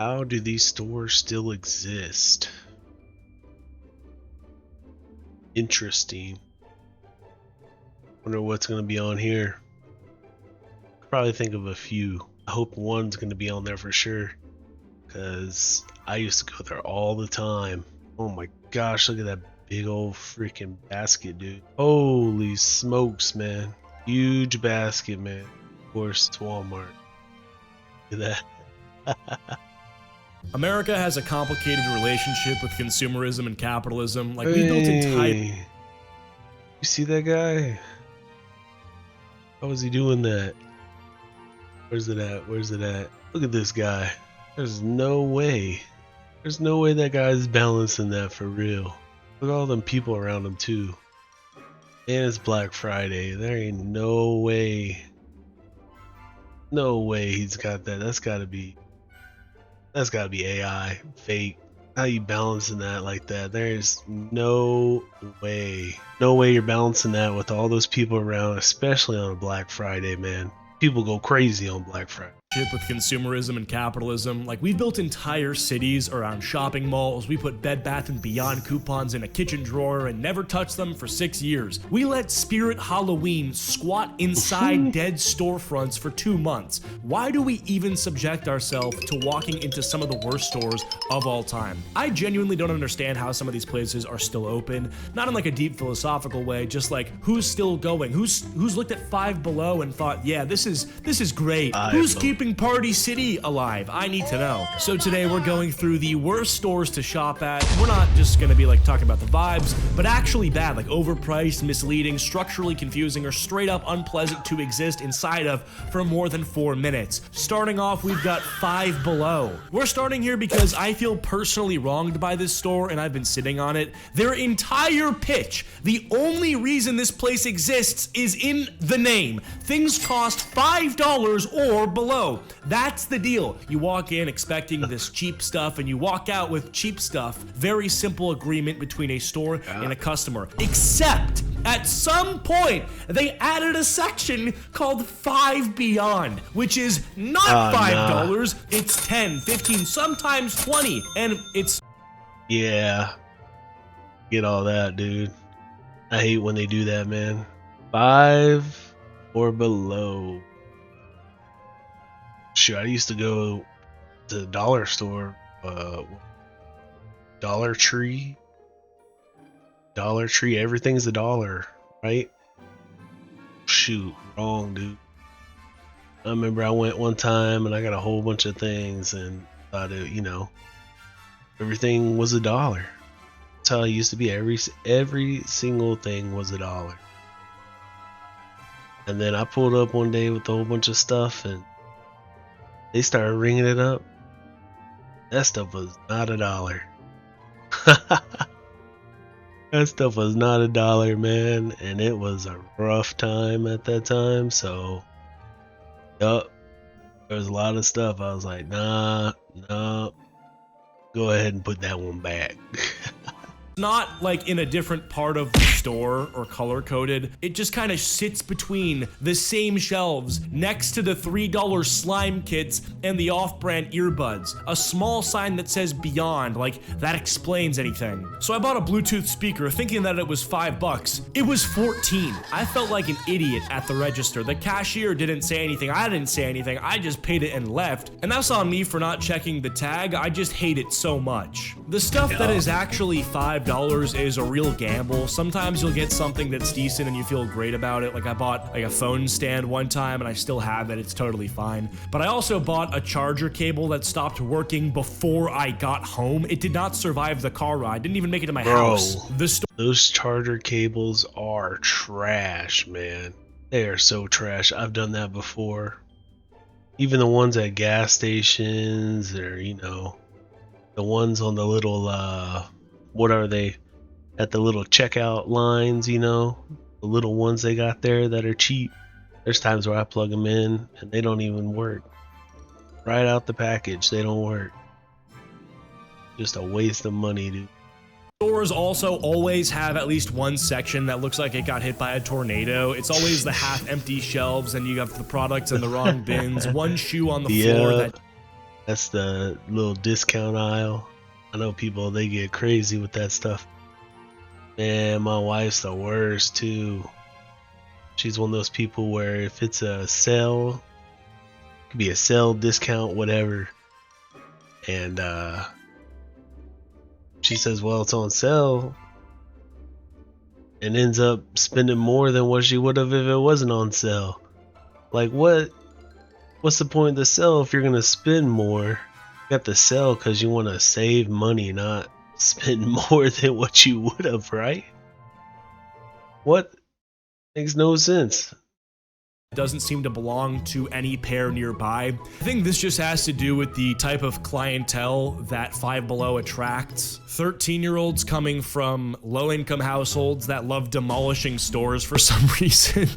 How do these stores still exist? Interesting. Wonder what's gonna be on here. Probably think of a few. I hope one's gonna be on there for sure, because I used to go there all the time. Oh my gosh, look at that big old freaking basket, dude. Holy smokes, man. Huge basket, man. Of course, it's Walmart. Look at that. America has a complicated relationship with consumerism and capitalism. Like, we built entire... You see that guy? How is he doing that? Where's it at? Where's it at? Look at this guy. There's no way. There's no way that guy's balancing that for real. Look at all them people around him too. And it's Black Friday. There ain't no way. No way he's got that. That's gotta be AI, fake. How you balancing that like that? There's no way. No way you're balancing that with all those people around, especially on a Black Friday, man. People go crazy on Black Friday. With consumerism and capitalism. Like, we've built entire cities around shopping malls. We put Bed Bath & Beyond coupons in a kitchen drawer and never touched them for 6 years. We let Spirit Halloween squat inside dead storefronts for 2 months. Why do we even subject ourselves to walking into some of the worst stores of all time? I genuinely don't understand how some of these places are still open. Not in like a deep philosophical way, just like, who's still going? Who's looked at Five Below and thought, yeah, this is great. Who's keeping Party City alive? I need to know. So today we're going through the worst stores to shop at. We're not just gonna be like talking about the vibes, but actually bad, like overpriced, misleading, structurally confusing, or straight up unpleasant to exist inside of for more than 4 minutes. Starting off, we've got Five Below. We're starting here because I feel personally wronged by this store and I've been sitting on it. Their entire pitch, the only reason this place exists is in the name. Things cost $5 or below. That's the deal. You walk in expecting this cheap stuff and you walk out with cheap stuff. Very simple agreement between a store and a customer. Except at some point they added a section called Five Beyond, which is not $5. It's 10, 15, sometimes 20, and it's... Yeah. Get all that, dude. I hate when they do that, man. 5 or below. Shoot, I used to go to the dollar store, Dollar Tree, everything's a dollar, right? Shoot, wrong, dude. I remember I went one time and I got a whole bunch of things and thought it, everything was a dollar. That's how it used to be. Every single thing was a dollar. And then I pulled up one day with a whole bunch of stuff and they started ringing it up. That stuff was not a dollar. That stuff was not a dollar, man. And it was a rough time at that time. So, yup. There was a lot of stuff. I was like, nah. Go ahead and put that one back. Not like in a different part of the store or color coded. It just kind of sits between the same shelves next to the $3 slime kits and the off-brand earbuds. A small sign that says Beyond, like that explains anything. So I bought a Bluetooth speaker thinking that it was $5. It was 14. I felt like an idiot at the register. The cashier didn't say anything. I didn't say anything. I just paid it and left. And that's on me for not checking the tag. I just hate it so much. The stuff that is actually $5 is a real gamble. Sometimes you'll get something that's decent and you feel great about it. Like I bought like a phone stand one time and I still have it. It's totally fine. But I also bought a charger cable that stopped working before I got home. It did not survive the car ride. Didn't even make it to my house. Those charger cables are trash, man. They are so trash. I've done that before. Even the ones at gas stations or, the ones on the little, what are they? At the little checkout lines, the little ones they got there that are cheap. There's times where I plug them in and they don't even work. Right out the package, they don't work. Just a waste of money, dude. Stores also always have at least one section that looks like it got hit by a tornado. It's always the half-empty shelves and you have the products in the wrong bins. One shoe on the floor that... That's the little discount aisle. I know people, they get crazy with that stuff. Man, my wife's the worst too. She's one of those people where if it's a sale, it could be a sale, discount, whatever, and she says, well, it's on sale, and ends up spending more than what she would have if it wasn't on sale. Like, what's the point of the sale if you're gonna spend more? You got the sale because you want to save money, not spend more than what you would have, right? What? Makes no sense. Doesn't seem to belong to any pair nearby. I think this just has to do with the type of clientele that Five Below attracts. 13-year-olds coming from low-income households that love demolishing stores for some reason.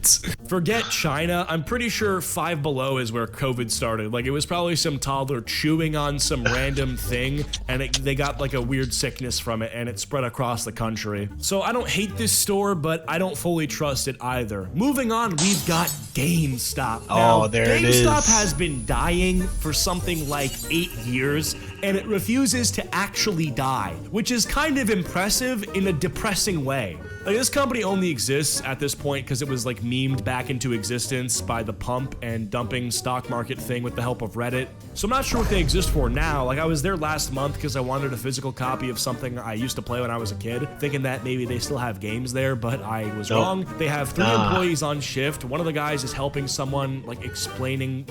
Forget China. I'm pretty sure Five Below is where COVID started. Like, it was probably some toddler chewing on some random thing, and they got like a weird sickness from it, and it spread across the country. So I don't hate this store, but I don't fully trust it either. Moving on, we've got GameStop. Now, There it is. GameStop has been dying for something like 8 years, and it refuses to actually die, which is kind of impressive in a depressing way. Like, this company only exists at this point because it was like memed back into existence by the pump and dumping stock market thing with the help of Reddit. So I'm not sure what they exist for now. Like, I was there last month because I wanted a physical copy of something I used to play when I was a kid, thinking that maybe they still have games there, but I was wrong. They have 3 employees on shift. One of the guys is helping someone, like, explaining.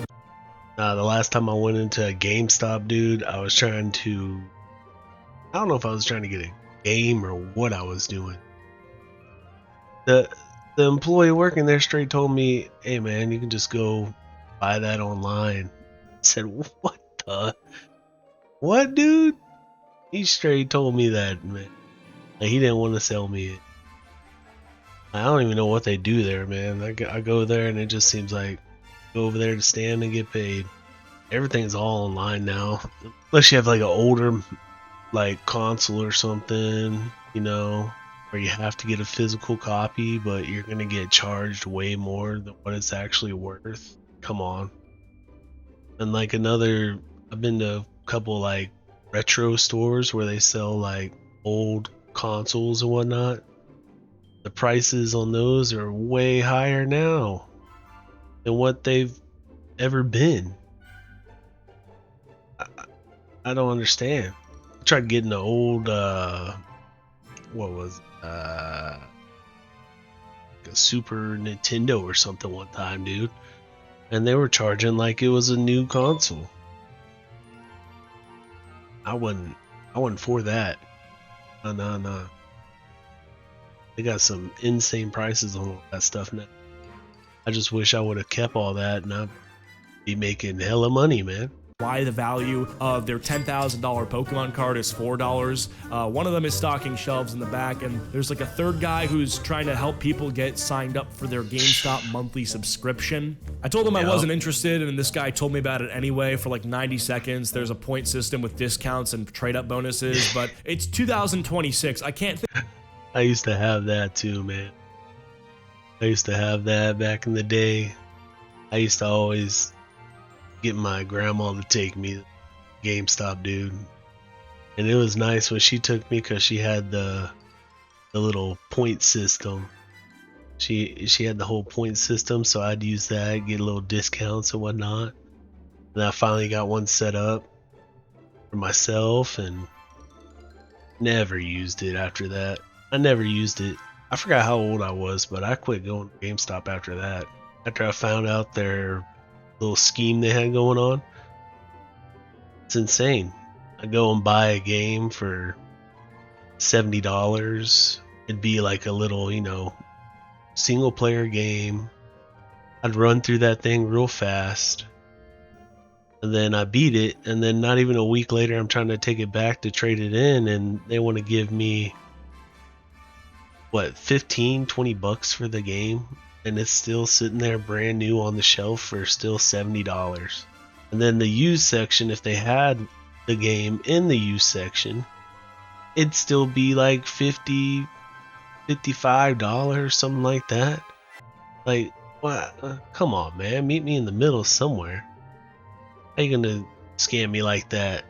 The last time I went into a GameStop, dude, I was trying to, I don't know if I was trying to get a game or what I was doing. The employee working there straight told me, hey man, you can just go buy that online. I said, what, dude? He straight told me that, man. Like, he didn't want to sell me it. I don't even know what they do there, man. I go there and it just seems like go over there to stand and get paid. Everything's all online now, unless you have like an older like console or something, you know, where you have to get a physical copy, but you're gonna get charged way more than what it's actually worth. Come on. And like I've been to a couple like retro stores where they sell like old consoles and whatnot. The prices on those are way higher now than what they've ever been. I don't understand. I tried getting the old what was a Super Nintendo or something one time, dude, and they were charging like it was a new console. I wasn't for that. No. They got some insane prices on all that stuff now. I just wish I would have kept all that and I'd be making hella money, man. Why the value of their $10,000 Pokemon card is $4. One of them is stocking shelves in the back, and there's like a third guy who's trying to help people get signed up for their GameStop monthly subscription. I told him I wasn't interested, and this guy told me about it anyway for like 90 seconds. There's a point system with discounts and trade-up bonuses, but it's 2026. I can't think. I used to have that too, man. I used to have that back in the day. I used to always get my grandma to take me to GameStop, dude. And it was nice when she took me because she had the little point system. She had the whole point system, so I'd use that, get little discounts and whatnot. And I finally got one set up for myself and never used it after that. I never used it. I forgot how old I was, but I quit going to GameStop after that. After I found out their little scheme they had going on. It's insane. I go and buy a game for $70. It'd be like a little, you know, single player game. I'd run through that thing real fast. And then I beat it, and then not even a week later I'm trying to take it back to trade it in, and they want to give me what, 15, 20 bucks for the game, and it's still sitting there brand new on the shelf for still $70. And then the used section, if they had the game in the used section, it'd still be like $50, $55, something like that. Like, what? Come on, man, meet me in the middle somewhere. How you gonna scam me like that.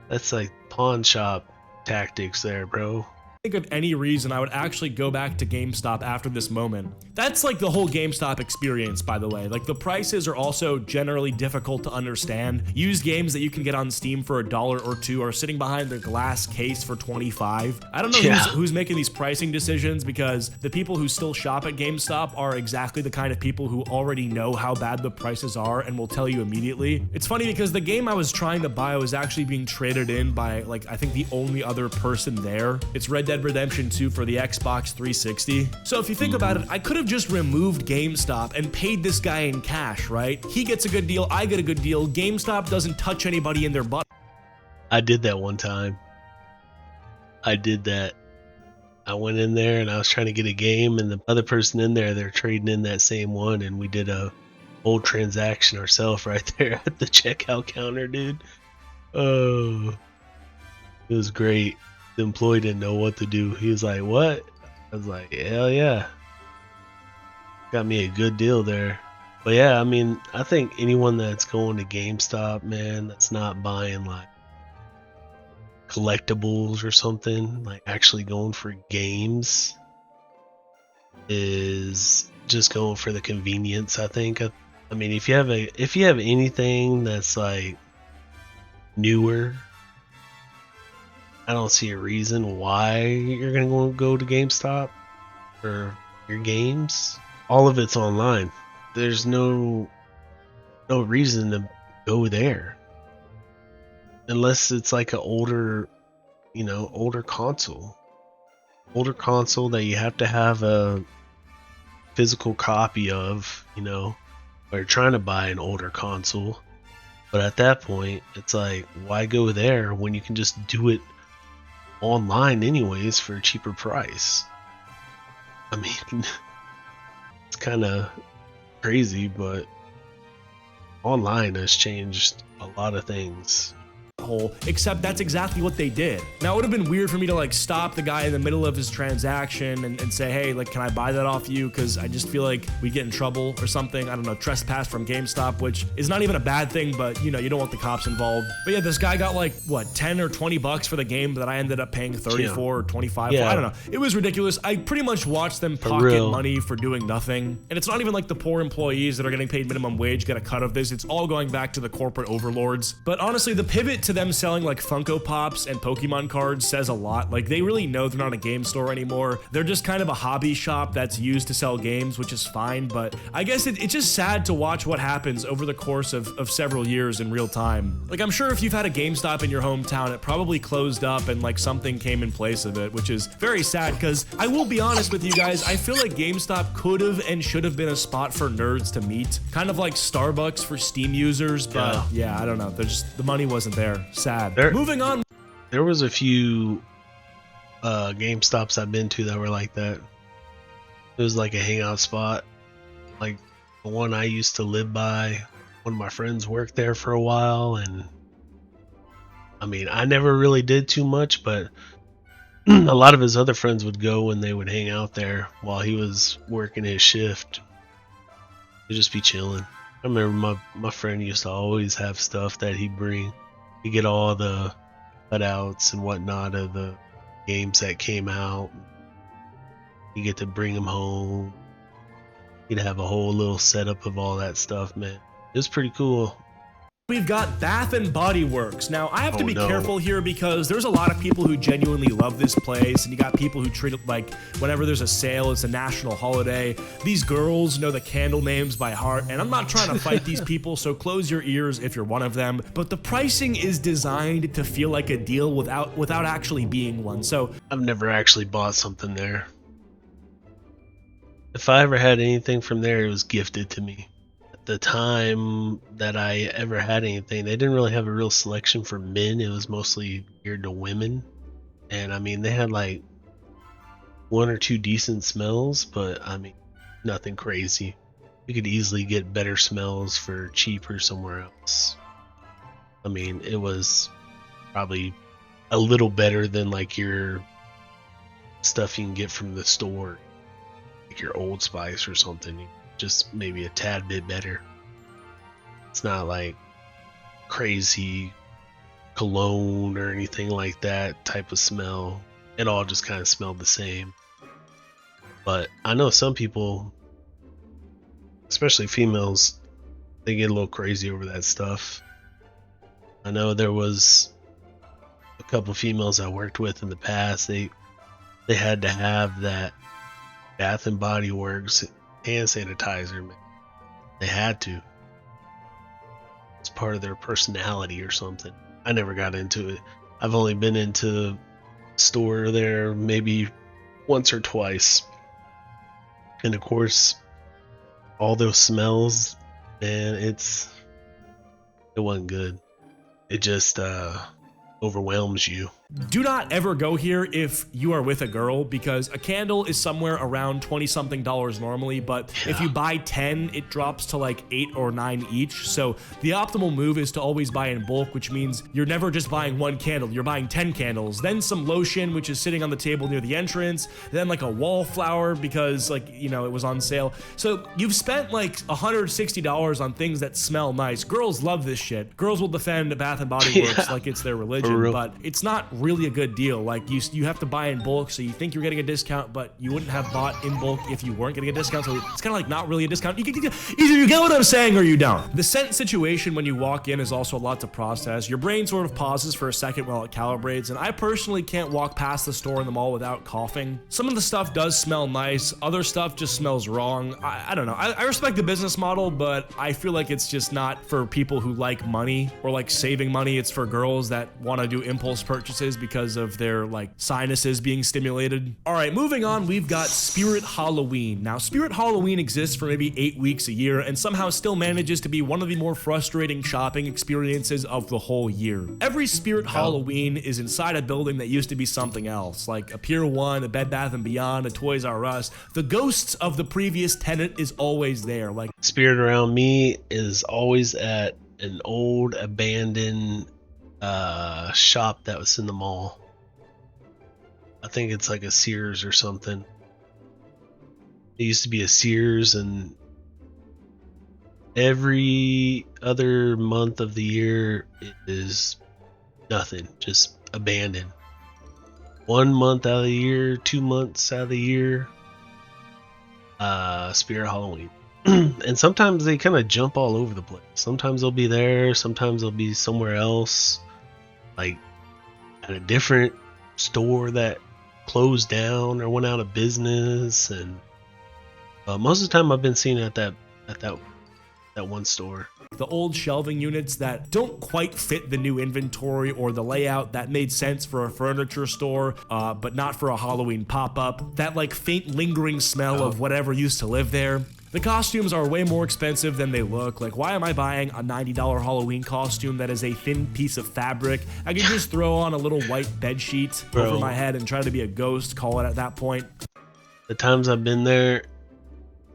That's like pawn shop tactics there, bro. Think of any reason I would actually go back to GameStop after this moment. That's like the whole GameStop experience, by the way. Like the prices are also generally difficult to understand. Used games that you can get on Steam for $1 or $2 are sitting behind their glass case for $25. I don't know who's making these pricing decisions, because the people who still shop at GameStop are exactly the kind of people who already know how bad the prices are and will tell you immediately. It's funny because the game I was trying to buy was actually being traded in by, like, I think the only other person there. It's Red Dead Redemption 2 for the Xbox 360. So if you think about it, I could have just removed GameStop and paid this guy in cash, right? He gets a good deal, I get a good deal. GameStop doesn't touch anybody in their butt. I did that one time. I did that. I went in there and I was trying to get a game, and the other person in there, they're trading in that same one, and we did a whole transaction ourselves right there at the checkout counter, dude. Oh, it was great. The employee didn't know what to do. He was like, "What?" I was like, "Hell yeah." Got me a good deal there. But yeah, I mean, I think anyone that's going to GameStop, man, that's not buying like collectibles or something, like actually going for games, is just going for the convenience, I think. I mean, if you have anything that's like newer, I don't see a reason why you're gonna go to GameStop for your games. All of it's online. There's no reason to go there unless it's like an older console that you have to have a physical copy of, or you're trying to buy an older console. But at that point, it's like, why go there when you can just do it online anyways for a cheaper price? I mean, it's kind of crazy, but online has changed a lot of things. Except that's exactly what they did. Now, it would have been weird for me to like stop the guy in the middle of his transaction and say, hey, like, can I buy that off you? Because I just feel like we'd get in trouble or something. I don't know, trespass from GameStop, which is not even a bad thing, but you don't want the cops involved. But yeah, this guy got like, what, 10 or 20 bucks for the game that I ended up paying 34 or 25 for. I don't know. It was ridiculous. I pretty much watched them pocket money for doing nothing. And it's not even like the poor employees that are getting paid minimum wage get a cut of this. It's all going back to the corporate overlords. But honestly, the pivot to them selling like Funko Pops and Pokemon cards says a lot. Like, they really know they're not a game store anymore. They're just kind of a hobby shop that's used to sell games, which is fine. But I guess it's just sad to watch what happens over the course of several years in real time. Like, I'm sure if you've had a GameStop in your hometown, it probably closed up and like something came in place of it, which is very sad, because I will be honest with you guys, I feel like GameStop could have and should have been a spot for nerds to meet. Kind of like Starbucks for Steam users, but yeah, I don't know. The money wasn't there. Sad. Moving on. There was a few GameStops I've been to that were like that. It was like a hangout spot. Like the one I used to live by, one of my friends worked there for a while, and I mean, I never really did too much, but a lot of his other friends would go and they would hang out there while he was working his shift. They'd just be chilling. I remember my friend used to always have stuff that he'd bring. You get all the cutouts and whatnot of the games that came out. You get to bring them home. You'd have a whole little setup of all that stuff, man. It was pretty cool. We've got Bath and Body Works. Now, I have to be careful here because there's a lot of people who genuinely love this place, and you got people who treat it like whenever there's a sale, it's a national holiday. These girls know the candle names by heart, and I'm not trying to fight these people, so close your ears if you're one of them. But the pricing is designed to feel like a deal without actually being one. So I've never actually bought something there. If I ever had anything from there, it was gifted to me. The time that I ever had anything, they didn't really have a real selection for men. It was mostly geared to women, and I mean, they had like one or two decent smells, but I mean, nothing crazy. You could easily get better smells for cheaper somewhere else. I mean, it was probably a little better than like your stuff you can get from the store, like your Old Spice or something. Just maybe a tad bit better. It's not like crazy cologne or anything like that type of smell. It all just kind of smelled the same. But I know some people, especially females, they get a little crazy over that stuff. I know there was a couple females I worked with in the past. They had to have that Bath and Body Works hand sanitizer. Man. They had to. It's part of their personality or something. I never got into it. I've only been into the store there maybe once or twice. And of course, all those smells, man, it wasn't good. It just overwhelms you. Do not ever go here if you are with a girl, because a candle is somewhere around $20-something normally, but if you buy 10, it drops to like 8 or 9 each. So the optimal move is to always buy in bulk, which means you're never just buying one candle, you're buying 10 candles, then some lotion, which is sitting on the table near the entrance, then like a wallflower because like, you know, it was on sale. So you've spent like $160 on things that smell nice. Girls love this shit. Girls will defend Bath and Body Works like it's their religion, but it's not really a good deal. Like you have to buy in bulk, so you think you're getting a discount, but you wouldn't have bought in bulk if you weren't getting a discount. So it's kind of like not really a discount. Either you get what I'm saying or you don't. The scent situation when you walk in is also a lot to process. Your brain sort of pauses for a second while it calibrates, and I personally can't walk past the store in the mall without coughing. Some of the stuff does smell nice, other stuff just smells wrong. I don't know. I respect the business model, but I feel like it's just not for people who like money or like saving money. It's for girls that want to do impulse purchases because of their like sinuses being stimulated. All right, moving on, we've got Spirit Halloween. Now, Spirit Halloween exists for maybe 8 weeks a year and somehow still manages to be one of the more frustrating shopping experiences of the whole year. Every Spirit Halloween is inside a building that used to be something else, like a Pier 1, a Bed Bath & Beyond, a Toys R Us. The ghosts of the previous tenant is always there. Like Spirit around me is always at an old abandoned shop that was in the mall. I think it's like a Sears or something. It used to be a Sears, and every other month of the year it is nothing, just abandoned. 1 month out of the year, 2 months out of the year, Spirit Halloween. And sometimes they kind of jump all over the place. Sometimes they'll be there, sometimes they'll be somewhere else, like at a different store that closed down or went out of business. And most of the time I've been seeing it at that one store. The old shelving units that don't quite fit the new inventory or the layout that made sense for a furniture store, but not for a Halloween pop-up. That like faint lingering smell of whatever used to live there. The costumes are way more expensive than they look. Like, why am I buying a $90 Halloween costume that is a thin piece of fabric? I could just throw on a little white bed sheet over my head and try to be a ghost, call it at that point. The times I've been there,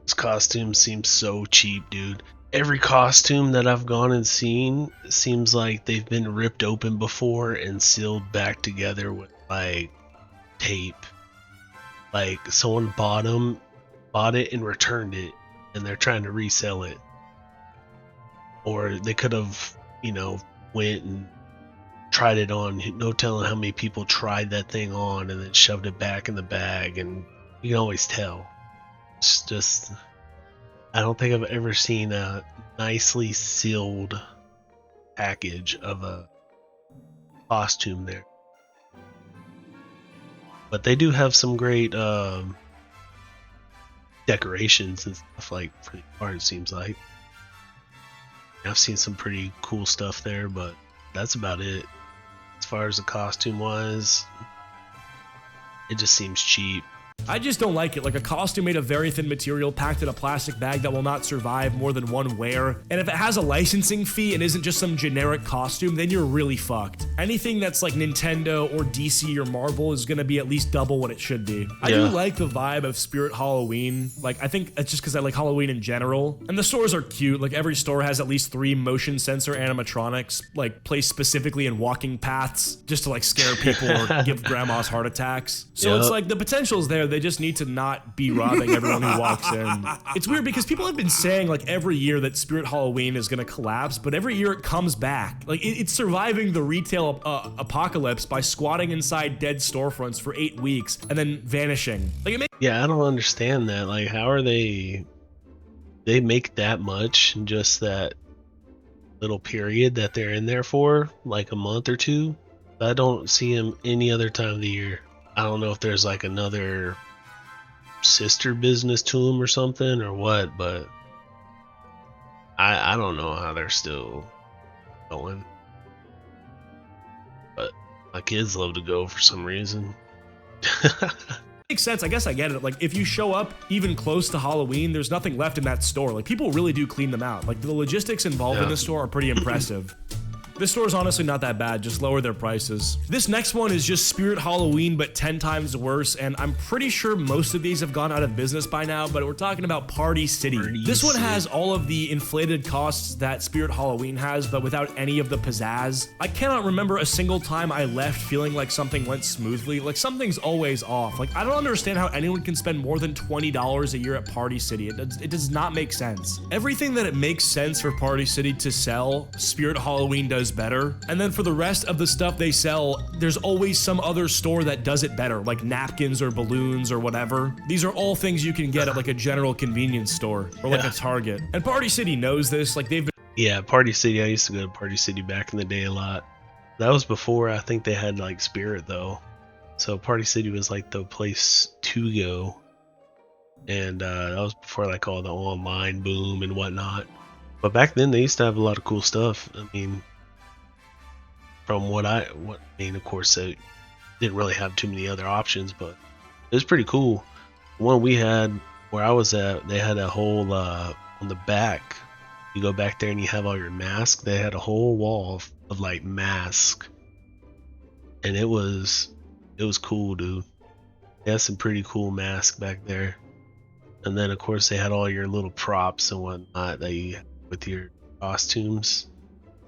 those costumes seem so cheap, dude. Every costume that I've gone and seen seems like they've been ripped open before and sealed back together with like tape. Like someone bought it and returned it, and they're trying to resell it. Or they could have, went and tried it on. No telling how many people tried that thing on and then shoved it back in the bag, and you can always tell. It's just, I don't think I've ever seen a nicely sealed package of a costume there. But they do have some great decorations and stuff like for the art, it seems like. I've seen some pretty cool stuff there, but that's about it. As far as the costume wise, it just seems cheap. I just don't like it. Like a costume made of very thin material packed in a plastic bag that will not survive more than one wear. And if it has a licensing fee and isn't just some generic costume, then you're really fucked. Anything that's like Nintendo or DC or Marvel is gonna be at least double what it should be. I do like the vibe of Spirit Halloween. Like, I think it's just because I like Halloween in general. And the stores are cute. Like, every store has at least 3 motion sensor animatronics, like, placed specifically in walking paths just to like scare people or give grandmas heart attacks. So it's like the potential's there. They just need to not be robbing everyone who walks in. It's weird because people have been saying like every year that Spirit Halloween is gonna collapse, but every year it comes back. Like, it's surviving the retail apocalypse by squatting inside dead storefronts for 8 weeks and then vanishing. Like, yeah, I don't understand that. Like, how are they make that much in just that little period that they're in there for, like a month or two? I don't see them any other time of the year. I don't know if there's like another sister business to them or something or what, but I don't know how they're still going. But my kids love to go for some reason. Makes sense. I guess I get it. Like, if you show up even close to Halloween, there's nothing left in that store. Like, people really do clean them out. Like, the logistics involved in the store are pretty impressive. This store is honestly not that bad, just lower their prices. This next one is just Spirit Halloween, but 10 times worse, and I'm pretty sure most of these have gone out of business by now, but we're talking about Party City. This one has all of the inflated costs that Spirit Halloween has, but without any of the pizzazz. I cannot remember a single time I left feeling like something went smoothly. Like, something's always off. Like, I don't understand how anyone can spend more than $20 a year at Party City. It does not make sense. Everything that it makes sense for Party City to sell, Spirit Halloween does better. And then for the rest of the stuff they sell, there's always some other store that does it better, like napkins or balloons or whatever. These are all things you can get at like a general convenience store or like a Target. And Party City knows this. Like, they've been— Yeah, Party City. I used to go to Party City back in the day a lot. That was before I think they had like Spirit though. So Party City was like the place to go. And that was before like all the online boom and whatnot. But back then they used to have a lot of cool stuff. I mean, from what I mean, of course, they didn't really have too many other options, but it was pretty cool. The one we had where I was at, they had a whole on the back. You go back there and you have all your masks. They had a whole wall of like masks, and it was cool, dude. They had some pretty cool masks back there. And then of course they had all your little props and whatnot that you with your costumes.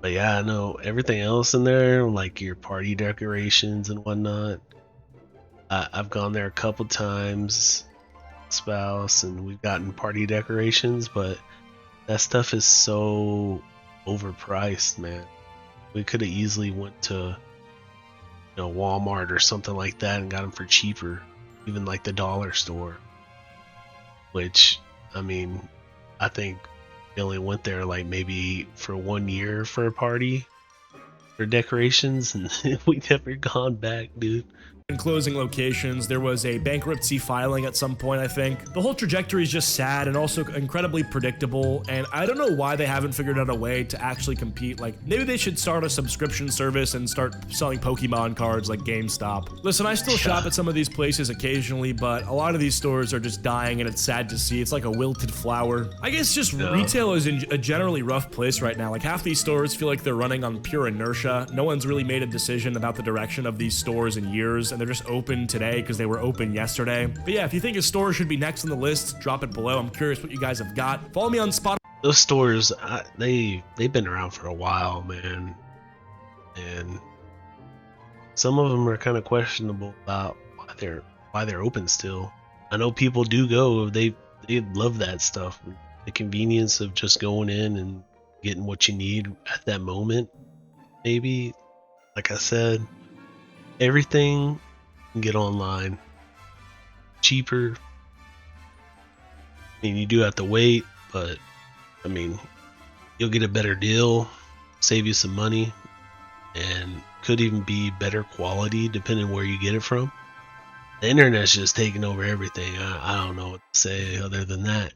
But yeah, I know everything else in there, like your party decorations and whatnot. I've gone there a couple times, spouse, and we've gotten party decorations, but that stuff is so overpriced, man. We could have easily went to, Walmart or something like that and got them for cheaper, even like the dollar store. Which, I mean, I think we only went there like maybe for 1 year for a party for decorations, and we never gone back, dude. In closing locations, there was a bankruptcy filing at some point, I think. The whole trajectory is just sad and also incredibly predictable, and I don't know why they haven't figured out a way to actually compete. Like, maybe they should start a subscription service and start selling Pokemon cards like GameStop. Listen, I still shop at some of these places occasionally, but a lot of these stores are just dying, and it's sad to see. It's like a wilted flower. I guess just retail is in a generally rough place right now. Like, half these stores feel like they're running on pure inertia. No one's really made a decision about the direction of these stores in years, and they're just open today because they were open yesterday. But yeah, if you think a store should be next on the list, drop it below. I'm curious what you guys have got. Follow me on Spotify. Those stores, they've been around for a while, man, and some of them are kind of questionable about why they're open still. I know people do go; they love that stuff, the convenience of just going in and getting what you need at that moment. Maybe, like I said, everything you can get online, cheaper. I mean, you do have to wait, but I mean, you'll get a better deal, save you some money, and could even be better quality depending where you get it from. The internet's just taking over everything. I don't know what to say other than that.